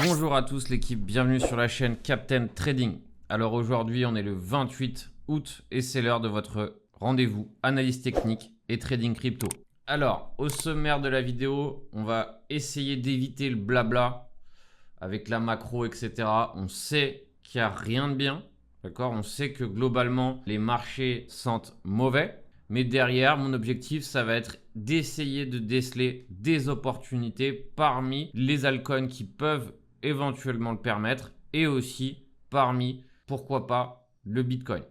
Bonjour à tous l'équipe, bienvenue sur la chaîne Captain Trading. Alors aujourd'hui on est le 28 août et c'est l'heure de votre rendez-vous analyse technique et trading crypto. Alors au sommaire de la vidéo, on va essayer d'éviter le blabla avec la macro etc. On sait qu'il n'y a rien de bien, d'accord? On sait que globalement les marchés sentent mauvais. Mais derrière, mon objectif, ça va être d'essayer de déceler des opportunités parmi les altcoins qui peuvent éventuellement le permettre et aussi parmi, pourquoi pas, le Bitcoin.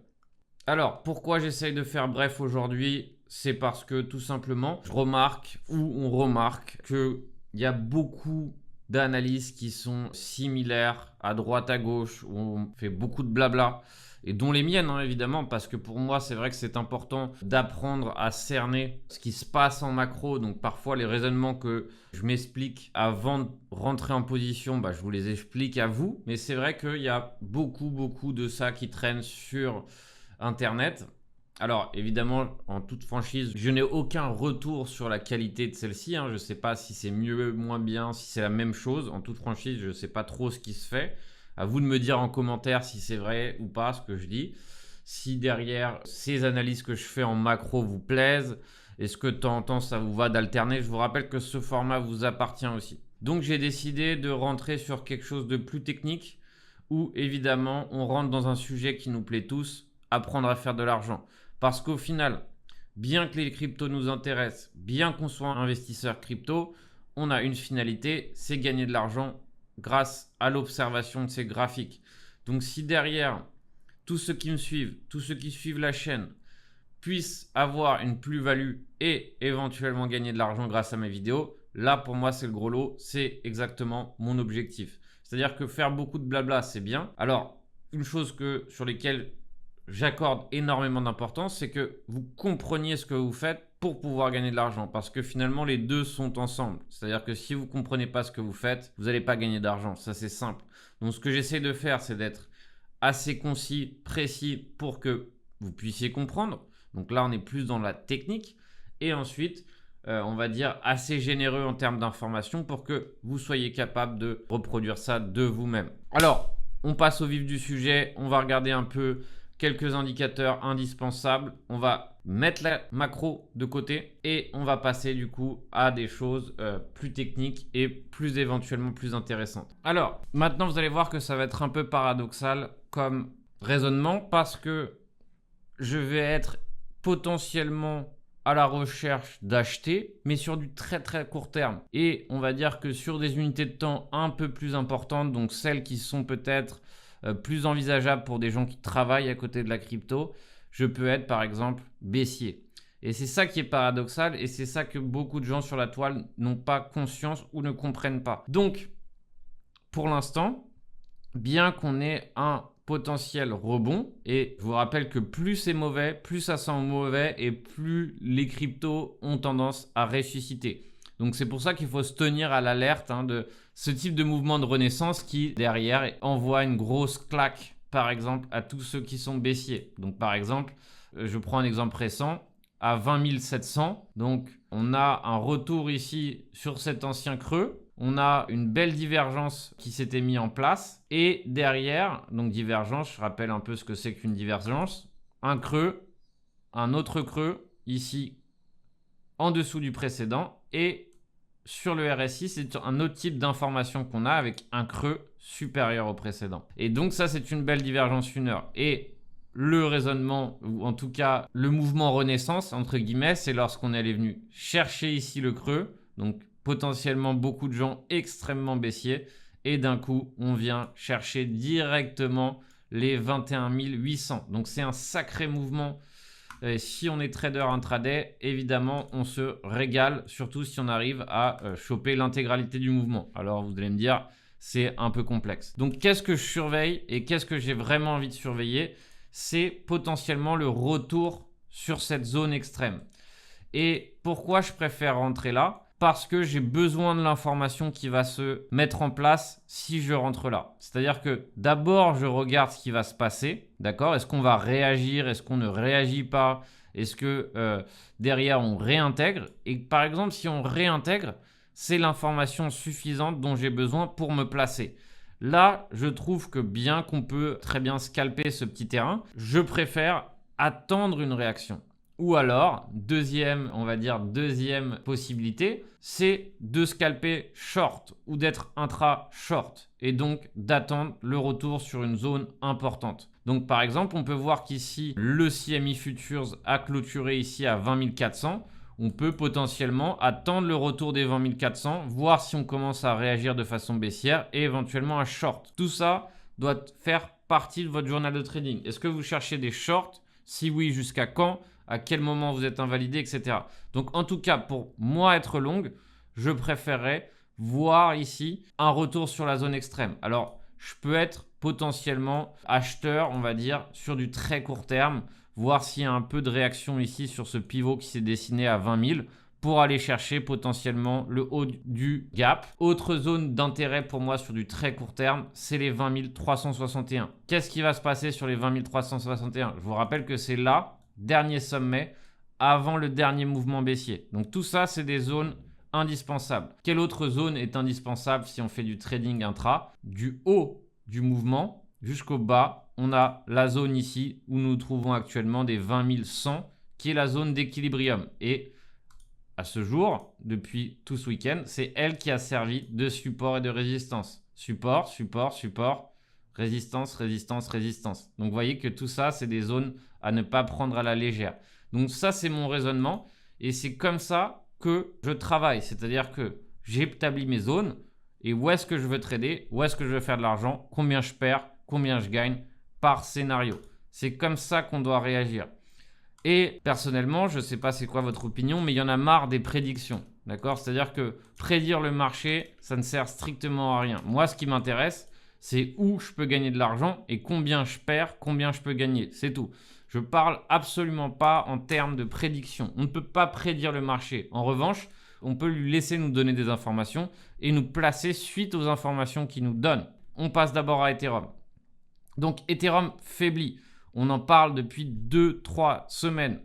Alors, pourquoi j'essaye de faire bref aujourd'hui? C'est parce que tout simplement, je remarque ou on remarque qu'il y a beaucoup d'analyses qui sont similaires à droite à gauche, où on fait beaucoup de blabla. Et dont les miennes, hein, évidemment, parce que pour moi, c'est vrai que c'est important d'apprendre à cerner ce qui se passe en macro. Donc parfois, les raisonnements que je m'explique avant de rentrer en position, je vous les explique à vous. Mais c'est vrai qu'il y a beaucoup de ça qui traîne sur Internet. Alors évidemment, en toute franchise, je n'ai aucun retour sur la qualité de celle-ci. Je ne sais pas si c'est mieux, moins bien, si c'est la même chose. En toute franchise, je ne sais pas trop ce qui se fait. À vous de me dire en commentaire si c'est vrai ou pas ce que je dis. Si derrière ces analyses que je fais en macro vous plaisent, est-ce que de temps en temps ça vous va d'alterner? Je vous rappelle que ce format vous appartient aussi. Donc j'ai décidé de rentrer sur quelque chose de plus technique où évidemment on rentre dans un sujet qui nous plaît tous, apprendre à faire de l'argent. Parce qu'au final, bien que les cryptos nous intéressent, bien qu'on soit investisseur crypto, on a une finalité, c'est gagner de l'argent grâce à l'observation de ces graphiques. Donc si derrière, tous ceux qui me suivent, tous ceux qui suivent la chaîne, puissent avoir une plus-value et éventuellement gagner de l'argent grâce à mes vidéos, là pour moi c'est le gros lot, c'est exactement mon objectif. C'est-à-dire que faire beaucoup de blabla c'est bien. Alors une chose sur lesquelles j'accorde énormément d'importance, c'est que vous compreniez ce que vous faites pour pouvoir gagner de l'argent. Parce que finalement, les deux sont ensemble. C'est-à-dire que si vous ne comprenez pas ce que vous faites, vous n'allez pas gagner d'argent. Ça, c'est simple. Donc, ce que j'essaie de faire, c'est d'être assez concis, précis pour que vous puissiez comprendre. Donc là, on est plus dans la technique. Et ensuite, on va dire assez généreux en termes d'informations pour que vous soyez capable de reproduire ça de vous-même. Alors, on passe au vif du sujet. On va regarder un peu quelques indicateurs indispensables. On va mettre la macro de côté et on va passer du coup à des choses plus techniques et plus éventuellement plus intéressantes. Alors, maintenant vous allez voir que ça va être un peu paradoxal comme raisonnement parce que je vais être potentiellement à la recherche d'acheter, mais sur du très court terme. Et on va dire que sur des unités de temps un peu plus importantes, donc celles qui sont peut-être plus envisageable pour des gens qui travaillent à côté de la crypto, je peux être par exemple baissier. Et c'est ça qui est paradoxal et c'est ça que beaucoup de gens sur la toile n'ont pas conscience ou ne comprennent pas. Donc, pour l'instant, bien qu'on ait un potentiel rebond, et je vous rappelle que plus c'est mauvais, plus ça sent mauvais et plus les cryptos ont tendance à ressusciter. Donc c'est pour ça qu'il faut se tenir à l'alerte de ce type de mouvement de renaissance qui derrière envoie une grosse claque par exemple à tous ceux qui sont baissiers. Donc par exemple, je prends un exemple récent à 20 700. Donc on a un retour ici sur cet ancien creux. On a une belle divergence qui s'était mise en place. Et derrière, donc divergence, je rappelle un peu ce que c'est qu'une divergence. Un creux, un autre creux ici en dessous du précédent et sur le RSI, c'est un autre type d'information qu'on a avec un creux supérieur au précédent. Et donc ça, c'est une belle divergence 1 heure. Et le raisonnement, ou en tout cas le mouvement renaissance, entre guillemets, c'est lorsqu'on est venu chercher ici le creux, donc potentiellement beaucoup de gens extrêmement baissiers, et d'un coup, on vient chercher directement les 21 800. Donc c'est un sacré mouvement. Et si on est trader intraday, évidemment, on se régale, surtout si on arrive à choper l'intégralité du mouvement. Alors, vous allez me dire, c'est un peu complexe. Donc, qu'est-ce que je surveille et qu'est-ce que j'ai vraiment envie de surveiller? C'est potentiellement le retour sur cette zone extrême. Et pourquoi je préfère rentrer là? Parce que j'ai besoin de l'information qui va se mettre en place si je rentre là. C'est-à-dire que d'abord, je regarde ce qui va se passer. D'accord? Est-ce qu'on va réagir? Est-ce qu'on ne réagit pas? Est-ce que derrière, on réintègre? Et par exemple, si on réintègre, c'est l'information suffisante dont j'ai besoin pour me placer. Là, je trouve que bien qu'on peut très bien scalper ce petit terrain, je préfère attendre une réaction. Ou alors, deuxième possibilité, c'est de scalper short ou d'être intra-short et donc d'attendre le retour sur une zone importante. Donc par exemple, on peut voir qu'ici, le CME Futures a clôturé ici à 20 400. On peut potentiellement attendre le retour des 20 400, voir si on commence à réagir de façon baissière et éventuellement à short. Tout ça doit faire partie de votre journal de trading. Est-ce que vous cherchez des shorts? Si oui, jusqu'à quand? À quel moment vous êtes invalidé, etc. Donc en tout cas, pour moi être longue, je préférerais voir ici un retour sur la zone extrême. Alors, je peux être potentiellement acheteur, on va dire, sur du très court terme, voir s'il y a un peu de réaction ici sur ce pivot qui s'est dessiné à 20 000 pour aller chercher potentiellement le haut du gap. Autre zone d'intérêt pour moi sur du très court terme, c'est les 20 361. Qu'est-ce qui va se passer sur les 20 361? Je vous rappelle que c'est là, dernier sommet, avant le dernier mouvement baissier. Donc tout ça, c'est des zones indispensables. Quelle autre zone est indispensable si on fait du trading intra? Du haut du mouvement jusqu'au bas, on a la zone ici où nous nous trouvons actuellement des 20 100, qui est la zone d'équilibrium. Et à ce jour, depuis tout ce week-end, c'est elle qui a servi de support et de résistance. Support, support, support, résistance, résistance, résistance. Donc vous voyez que tout ça, c'est des zones à ne pas prendre à la légère. Donc ça, c'est mon raisonnement et c'est comme ça que je travaille. C'est-à-dire que j'établis mes zones et où est-ce que je veux trader, où est-ce que je veux faire de l'argent, combien je perds, combien je gagne par scénario. C'est comme ça qu'on doit réagir. Et personnellement, je ne sais pas c'est quoi votre opinion, mais il y en a marre des prédictions. D'accord? C'est-à-dire que prédire le marché, ça ne sert strictement à rien. Moi, ce qui m'intéresse, c'est où je peux gagner de l'argent et combien je perds, combien je peux gagner. C'est tout. Je ne parle absolument pas en termes de prédiction. On ne peut pas prédire le marché. En revanche, on peut lui laisser nous donner des informations et nous placer suite aux informations qu'il nous donne. On passe d'abord à Ethereum. Donc, Ethereum faiblit. On en parle depuis 2-3 semaines.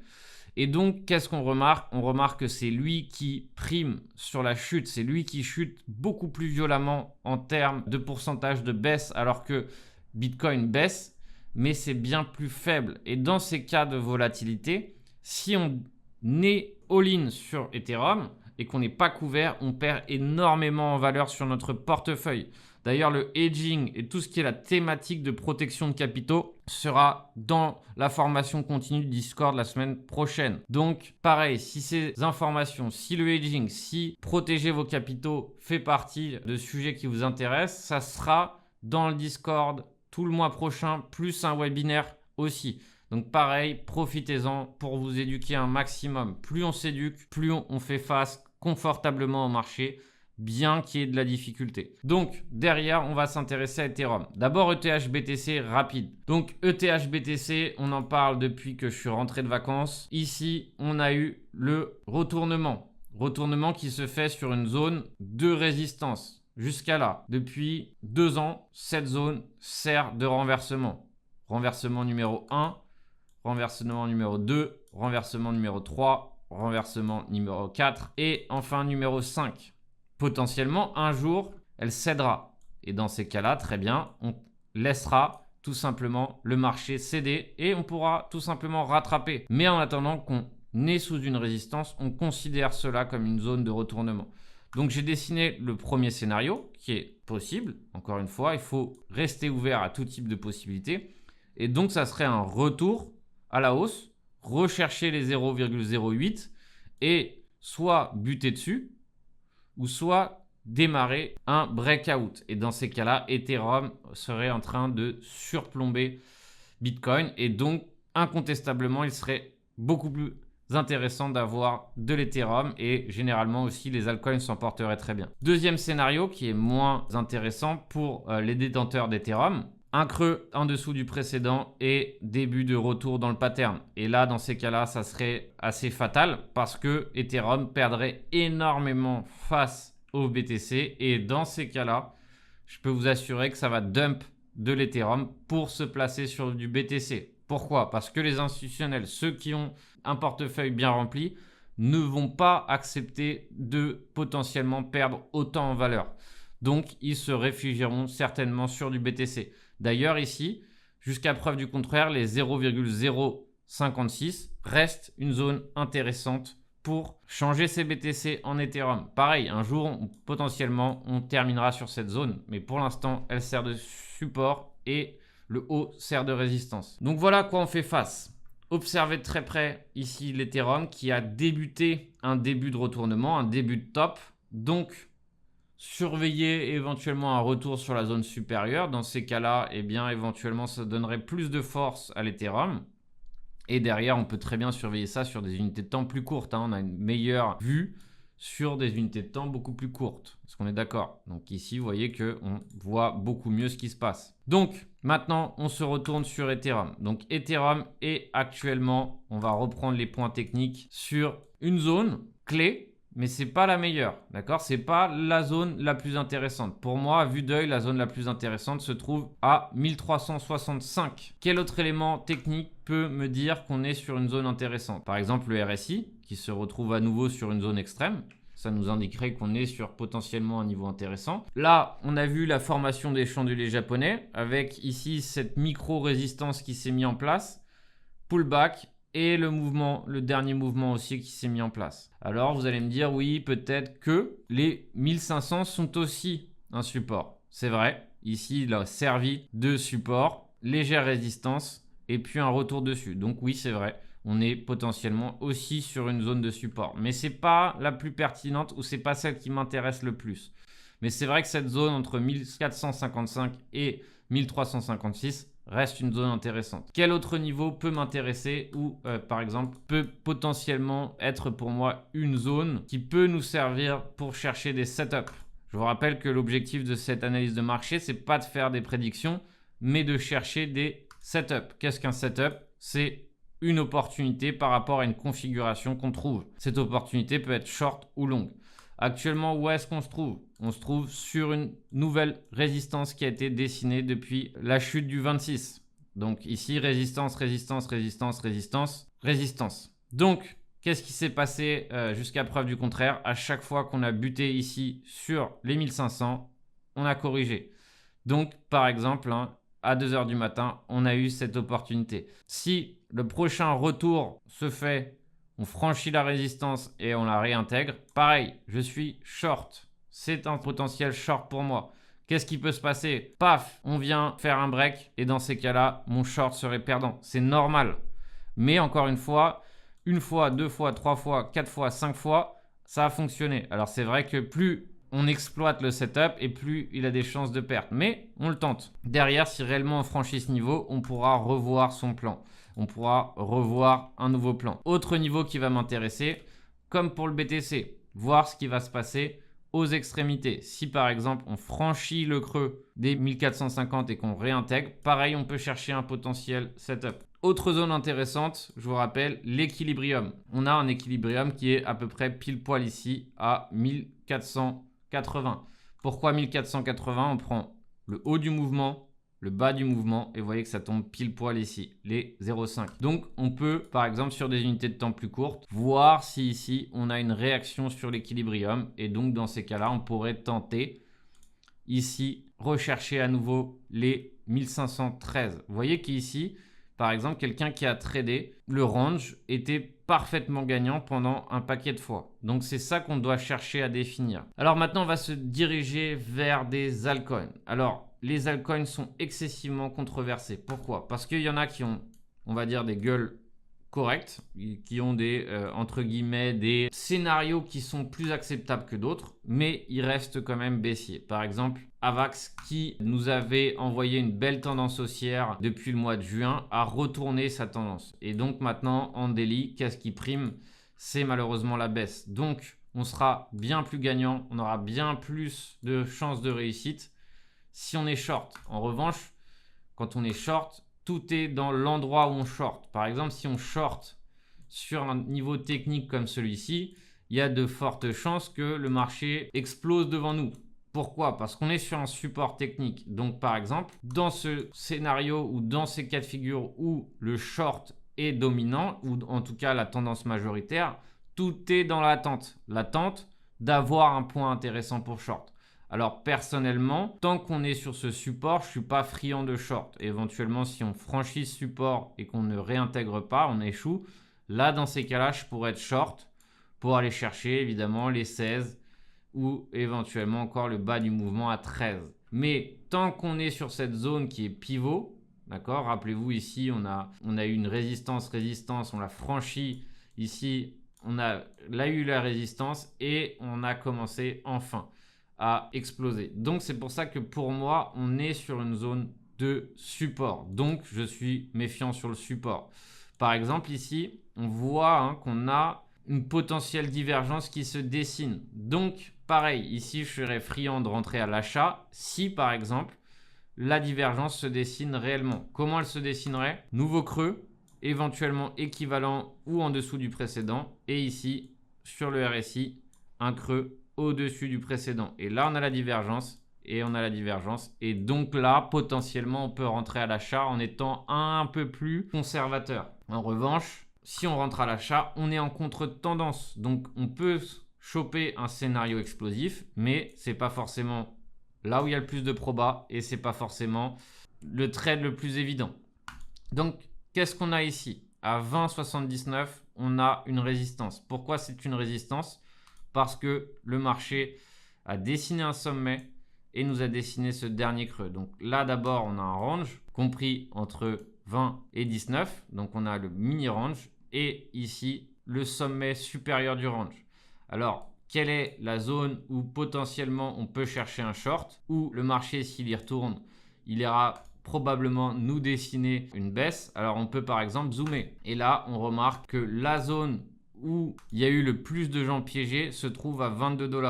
Et donc, qu'est-ce qu'on remarque? On remarque que c'est lui qui prime sur la chute. C'est lui qui chute beaucoup plus violemment en termes de pourcentage de baisse, alors que Bitcoin baisse, mais c'est bien plus faible. Et dans ces cas de volatilité, si on est all-in sur Ethereum et qu'on n'est pas couvert, on perd énormément en valeur sur notre portefeuille. D'ailleurs, le hedging et tout ce qui est la thématique de protection de capitaux sera dans la formation continue du Discord la semaine prochaine. Donc, pareil, si ces informations, si le hedging, si protéger vos capitaux fait partie de sujets qui vous intéressent, ça sera dans le Discord tout le mois prochain, plus un webinaire aussi. Donc pareil, profitez-en pour vous éduquer un maximum. Plus on s'éduque, plus on fait face confortablement au marché, bien qu'il y ait de la difficulté. Donc, derrière, on va s'intéresser à Ethereum. D'abord, ETH-BTC rapide. Donc, ETH-BTC, on en parle depuis que je suis rentré de vacances. Ici, on a eu le retournement. Retournement qui se fait sur une zone de résistance. Jusqu'à là, depuis 2 ans, cette zone sert de renversement. Renversement numéro 1, renversement numéro 2, renversement numéro 3, renversement numéro 4 et enfin numéro 5. Potentiellement, un jour, elle cédera. Et dans ces cas-là, très bien, on laissera tout simplement le marché céder et on pourra tout simplement rattraper. Mais en attendant qu'on est sous une résistance, on considère cela comme une zone de retournement. Donc, j'ai dessiné le premier scénario qui est possible. Encore une fois, il faut rester ouvert à tout type de possibilités. Et donc, ça serait un retour à la hausse, rechercher les 0,08 et soit buter dessus, ou soit démarrer un breakout. Et dans ces cas-là, Ethereum serait en train de surplomber Bitcoin. Et donc, incontestablement, il serait beaucoup plus intéressant d'avoir de l'Ethereum et généralement aussi les altcoins s'en porteraient très bien. Deuxième scénario qui est moins intéressant pour les détenteurs d'Ethereum. Un creux en dessous du précédent et début de retour dans le pattern. Et là, dans ces cas-là, ça serait assez fatal parce que Ethereum perdrait énormément face au BTC. Et dans ces cas-là, je peux vous assurer que ça va dump de l'Ethereum pour se placer sur du BTC. Pourquoi? Parce que les institutionnels, ceux qui ont un portefeuille bien rempli, ne vont pas accepter de potentiellement perdre autant en valeur. Donc, ils se réfugieront certainement sur du BTC. D'ailleurs, ici, jusqu'à preuve du contraire, les 0,056 restent une zone intéressante pour changer ses BTC en Ethereum. Pareil, un jour, potentiellement, on terminera sur cette zone. Mais pour l'instant, elle sert de support et le haut sert de résistance. Donc voilà à quoi on fait face. Observez de très près ici l'Ethereum qui a débuté un début de retournement, un début de top. Donc, surveillez éventuellement un retour sur la zone supérieure. Dans ces cas-là, eh bien, éventuellement, ça donnerait plus de force à l'Ethereum. Et derrière, on peut très bien surveiller ça sur des unités de temps plus courtes. On a une meilleure vue sur des unités de temps beaucoup plus courtes. Est-ce qu'on est d'accord? Donc ici, vous voyez qu'on voit beaucoup mieux ce qui se passe. Donc, maintenant, on se retourne sur Ethereum. Donc, Ethereum est actuellement, on va reprendre les points techniques, sur une zone clé, mais ce n'est pas la meilleure. D'accord? Ce n'est pas la zone la plus intéressante. Pour moi, à vue d'œil, la zone la plus intéressante se trouve à 1365. Quel autre élément technique peut me dire qu'on est sur une zone intéressante? Par exemple, le RSI, qui se retrouve à nouveau sur une zone extrême. Ça nous indiquerait qu'on est sur potentiellement un niveau intéressant. Là, on a vu la formation des chandeliers japonais avec ici cette micro-résistance qui s'est mise en place. Pullback et le mouvement, le dernier mouvement aussi qui s'est mis en place. Alors, vous allez me dire, oui, peut-être que les 1500 sont aussi un support. C'est vrai. Ici, il a servi de support, légère résistance et puis un retour dessus. Donc oui, c'est vrai. On est potentiellement aussi sur une zone de support. Mais ce n'est pas la plus pertinente ou ce n'est pas celle qui m'intéresse le plus. Mais c'est vrai que cette zone entre 1455 et 1356 reste une zone intéressante. Quel autre niveau peut m'intéresser ou par exemple peut potentiellement être pour moi une zone qui peut nous servir pour chercher des setups? Je vous rappelle que l'objectif de cette analyse de marché, c'est pas de faire des prédictions, mais de chercher des setups. Qu'est-ce qu'un setup? C'est une opportunité par rapport à une configuration qu'on trouve. Cette opportunité peut être short ou longue. Actuellement, où est-ce qu'on se trouve? On se trouve sur une nouvelle résistance qui a été dessinée depuis la chute du 26. Donc ici, résistance, résistance, résistance, résistance, résistance. Donc, qu'est-ce qui s'est passé jusqu'à preuve du contraire? À chaque fois qu'on a buté ici sur les 1500, on a corrigé. Donc, par exemple, à 2 h du matin, on a eu cette opportunité. Si le prochain retour se fait, on franchit la résistance et on la réintègre, pareil, je suis short. C'est un potentiel short pour moi. Qu'est-ce qui peut se passer? Paf, on vient faire un break et dans ces cas-là, mon short serait perdant. C'est normal. Mais encore une fois, 2 fois, 3 fois, 4 fois, 5 fois, ça a fonctionné. Alors c'est vrai que plus on exploite le setup et plus il a des chances de perte. Mais on le tente. Derrière, si réellement on franchit ce niveau, on pourra revoir son plan. On pourra revoir un nouveau plan. Autre niveau qui va m'intéresser, comme pour le BTC, voir ce qui va se passer aux extrémités. Si par exemple on franchit le creux des 1450 et qu'on réintègre, pareil, on peut chercher un potentiel setup. Autre zone intéressante, je vous rappelle, l'équilibrium. On a un équilibrium qui est à peu près pile poil ici à 1480. Pourquoi 1480? On prend le haut du mouvement, le bas du mouvement et vous voyez que ça tombe pile poil ici, les 0,5. Donc on peut par exemple sur des unités de temps plus courtes voir si ici on a une réaction sur l'équilibrium et donc dans ces cas-là on pourrait tenter ici rechercher à nouveau les 1513. Vous voyez qu'ici par exemple quelqu'un qui a tradé, le range était parfaitement gagnant pendant un paquet de fois. Donc c'est ça qu'on doit chercher à définir. Alors maintenant on va se diriger vers des altcoins. Alors les altcoins sont excessivement controversés. Pourquoi? Parce qu'il y en a qui ont, on va dire, des gueules correctes, qui ont des, entre guillemets, des scénarios qui sont plus acceptables que d'autres, mais ils restent quand même baissiers. Par exemple, Avax, qui nous avait envoyé une belle tendance haussière depuis le mois de juin, a retourné sa tendance. Et donc maintenant, en daily, qu'est-ce qui prime? C'est malheureusement la baisse. Donc, on sera bien plus gagnant, on aura bien plus de chances de réussite si on est short. En revanche, quand on est short, tout est dans l'endroit où on short. Par exemple, si on short sur un niveau technique comme celui-ci, il y a de fortes chances que le marché explose devant nous. Pourquoi? Parce qu'on est sur un support technique. Donc, par exemple, dans ce scénario ou dans ces cas de figure où le short est dominant, ou en tout cas la tendance majoritaire, tout est dans l'attente. L'attente d'avoir un point intéressant pour short. Alors personnellement, tant qu'on est sur ce support, je ne suis pas friand de short. Éventuellement, si on franchit ce support et qu'on ne réintègre pas, on échoue. Là, dans ces cas-là, je pourrais être short pour aller chercher évidemment les 16 ou éventuellement encore le bas du mouvement à 13. Mais tant qu'on est sur cette zone qui est pivot, d'accord, rappelez-vous ici, on a eu une résistance, on l'a franchi ici, on a là eu la résistance et on a commencé enfin à exploser. Donc c'est pour ça que pour moi, on est sur une zone de support. Donc je suis méfiant sur le support. Par exemple ici, on voit qu'on a une potentielle divergence qui se dessine. Donc pareil, ici je serais friand de rentrer à l'achat si par exemple la divergence se dessine réellement. Comment elle se dessinerait? Nouveau creux, éventuellement équivalent ou en dessous du précédent. Et ici, sur le RSI, un creux au-dessus du précédent. Et là, on a la divergence. Et on a la divergence. Et donc là, potentiellement, on peut rentrer à l'achat en étant un peu plus conservateur. En revanche, si on rentre à l'achat, on est en contre-tendance. Donc, on peut choper un scénario explosif, mais ce n'est pas forcément là où il y a le plus de proba et ce n'est pas forcément le trade le plus évident. Donc, qu'est-ce qu'on a ici? À 20,79, on a une résistance. Pourquoi c'est une résistance? Parce que le marché a dessiné un sommet et nous a dessiné ce dernier creux. Donc là, d'abord, on a un range compris entre 20 et 19. Donc, on a le mini range et ici, le sommet supérieur du range. Alors, quelle est la zone où potentiellement on peut chercher un short, où le marché, s'il y retourne, il ira probablement nous dessiner une baisse. Alors, on peut par exemple zoomer. Et là, on remarque que la zone où il y a eu le plus de gens piégés se trouve à 22 $.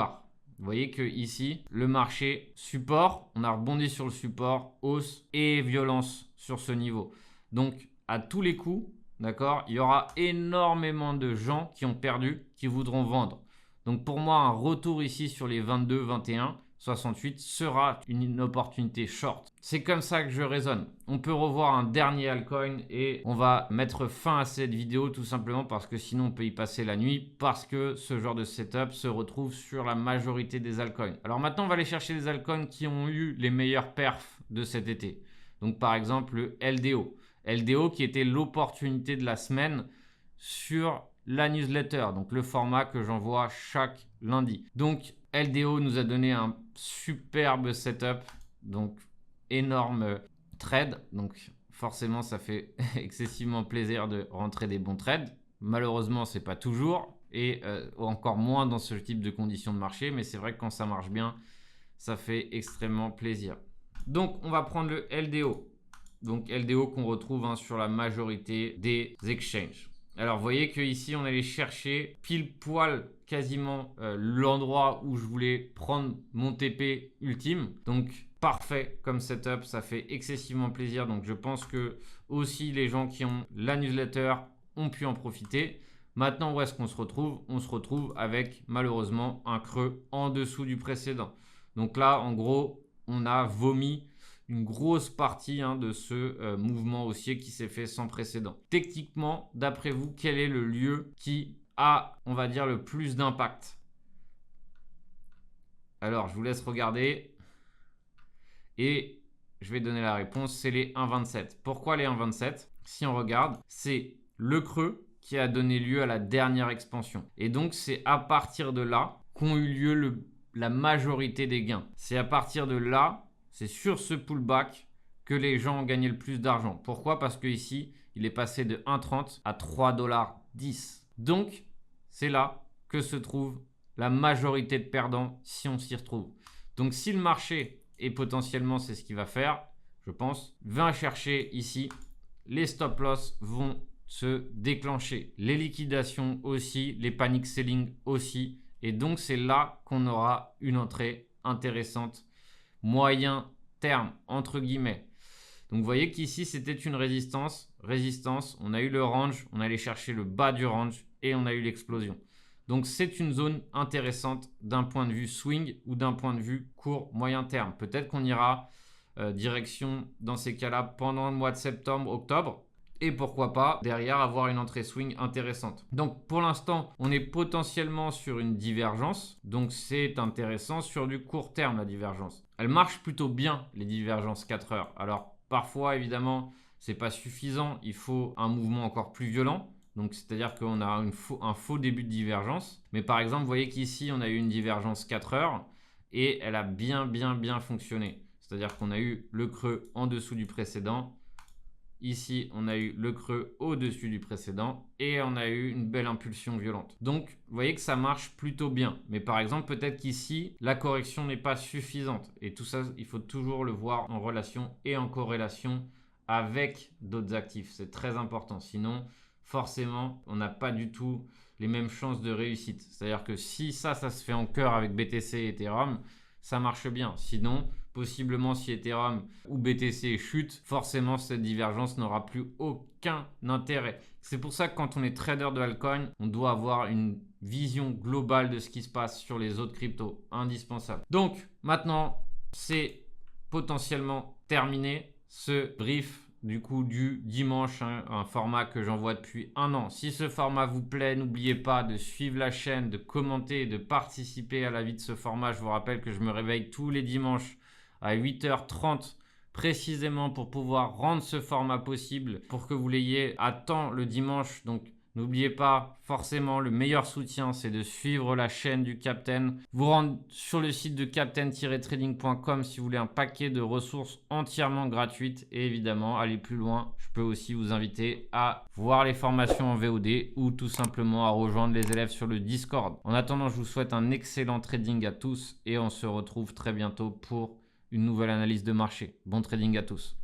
Vous voyez que ici, le marché support, on a rebondi sur le support, hausse et violence sur ce niveau. Donc, à tous les coups, d'accord, il y aura énormément de gens qui ont perdu, qui voudront vendre. Donc pour moi, un retour ici sur les 22, 21, 68 sera une opportunité short. C'est comme ça que je raisonne. On peut revoir un dernier altcoin et on va mettre fin à cette vidéo tout simplement parce que sinon on peut y passer la nuit parce que ce genre de setup se retrouve sur la majorité des altcoins. Alors maintenant, on va aller chercher les altcoins qui ont eu les meilleurs perfs de cet été. Donc par exemple le LDO. LDO qui était l'opportunité de la semaine sur la newsletter, donc le format que j'envoie chaque lundi. Donc LDO nous a donné un superbe setup, donc énorme trade, donc forcément ça fait excessivement plaisir de rentrer des bons trades. Malheureusement c'est pas toujours et encore moins dans ce type de conditions de marché, mais c'est vrai que quand ça marche bien, ça fait extrêmement plaisir. Donc on va prendre le LDO, donc LDO qu'on retrouve sur la majorité des exchanges. Alors, vous voyez qu'ici, on allait chercher pile poil quasiment l'endroit où je voulais prendre mon TP ultime. Donc, parfait comme setup, ça fait excessivement plaisir. Donc, je pense que aussi les gens qui ont la newsletter ont pu en profiter. Maintenant, où est-ce qu'on se retrouve? On se retrouve avec malheureusement un creux en dessous du précédent. Donc là, en gros, on a vomi une grosse partie de ce mouvement haussier qui s'est fait sans précédent. Techniquement, d'après vous, quel est le lieu qui a, on va dire, le plus d'impact? Alors, je vous laisse regarder et je vais donner la réponse, c'est les 1,27. Pourquoi les 1,27? Si on regarde, c'est le creux qui a donné lieu à la dernière expansion. Et donc, c'est à partir de là qu'ont eu lieu la majorité des gains. C'est à partir de là, c'est sur ce pullback que les gens ont gagné le plus d'argent. Pourquoi? Parce que ici, il est passé de 1,30 à 3,10 $. Donc, c'est là que se trouve la majorité de perdants si on s'y retrouve. Donc, si le marché, et potentiellement c'est ce qu'il va faire, je pense, va chercher ici, les stop loss vont se déclencher. Les liquidations aussi, les panic selling aussi. Et donc, c'est là qu'on aura une entrée intéressante moyen terme, entre guillemets. Donc, vous voyez qu'ici, c'était une résistance. On a eu le range, on allait chercher le bas du range et on a eu l'explosion. Donc, c'est une zone intéressante d'un point de vue swing ou d'un point de vue court, moyen terme. Peut-être qu'on ira direction, dans ces cas-là, pendant le mois de septembre, octobre. Et pourquoi pas, derrière, avoir une entrée swing intéressante. Donc, pour l'instant, on est potentiellement sur une divergence. Donc, c'est intéressant sur du court terme, la divergence. Elle marche plutôt bien, les divergences 4 heures. Alors, parfois, évidemment, c'est pas suffisant. Il faut un mouvement encore plus violent. Donc, c'est-à-dire qu'on a un faux début de divergence. Mais par exemple, vous voyez qu'ici, on a eu une divergence 4 heures et elle a bien fonctionné. C'est-à-dire qu'on a eu le creux en dessous du précédent. Ici, on a eu le creux au-dessus du précédent et on a eu une belle impulsion violente. Donc, vous voyez que ça marche plutôt bien. Mais par exemple, peut-être qu'ici, la correction n'est pas suffisante. Et tout ça, il faut toujours le voir en relation et en corrélation avec d'autres actifs. C'est très important. Sinon, forcément, on n'a pas du tout les mêmes chances de réussite. C'est-à-dire que si ça se fait en cœur avec BTC et Ethereum, ça marche bien. Sinon, possiblement si Ethereum ou BTC chute, forcément cette divergence n'aura plus aucun intérêt. C'est pour ça que quand on est trader de altcoin, on doit avoir une vision globale de ce qui se passe sur les autres cryptos. Indispensable. Donc maintenant, c'est potentiellement terminé ce brief du coup du dimanche, un format que j'envoie depuis 1 an. Si ce format vous plaît, n'oubliez pas de suivre la chaîne, de commenter et de participer à la vie de ce format. Je vous rappelle que je me réveille tous les dimanches à 8h30 précisément pour pouvoir rendre ce format possible, pour que vous l'ayez à temps le dimanche. Donc n'oubliez pas, forcément, le meilleur soutien, c'est de suivre la chaîne du Captain. Vous rendre sur le site de captain-trading.com si vous voulez un paquet de ressources entièrement gratuites. Et évidemment, aller plus loin, je peux aussi vous inviter à voir les formations en VOD ou tout simplement à rejoindre les élèves sur le Discord. En attendant, je vous souhaite un excellent trading à tous et on se retrouve très bientôt pour une nouvelle analyse de marché. Bon trading à tous.